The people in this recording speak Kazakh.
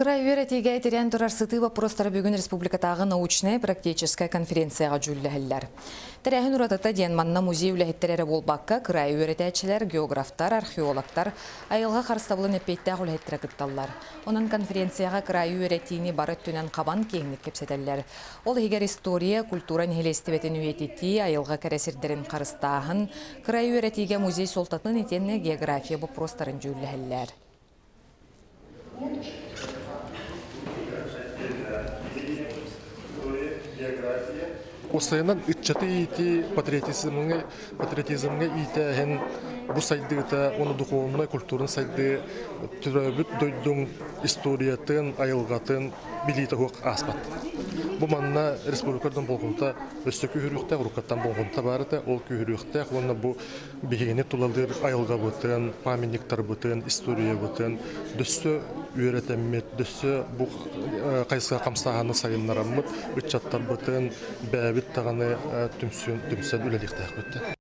Крайүрәтеге әтерен тұрар сыты вопростары бүгін республикатағы научная практическая конференцияға жүлләһілләр. Тәрәхін ұратыта Денманна музей үләхеттері болбаққа крайүрәтәчілер, географтар, археологтар айылға қарыстабылын әппейттәғ үләхеттері қытталар. Оның конференцияға крайүрәтейіні бары түнен қабан кейінік кепсетелер. Ол егер история, культура нехелестебетін үйететі айылға кәресірдерін қарыстағын, крайүрәтеге музей солтатын етені география вопростарын жүлләһілләр. Осыянан үтчаты ити патриотизмге итәһен бу сайдыгыта оны духовный культурный сайды түрәбүт дойдун историятын айылгатын билите хук аспат. Бу манна республикадан болгонта өстөкү хүрүктә урукаттан болгонта барыта ол күрүктә оны бу бигене тулалдыр айылга бутын памятниктар бутын история бутын дөссө үйрәтәммет дөссө бу кайсы камсаганы сайыннараммыт үтчаттар бутын бәбит таганы түмсен үлелектә бутты.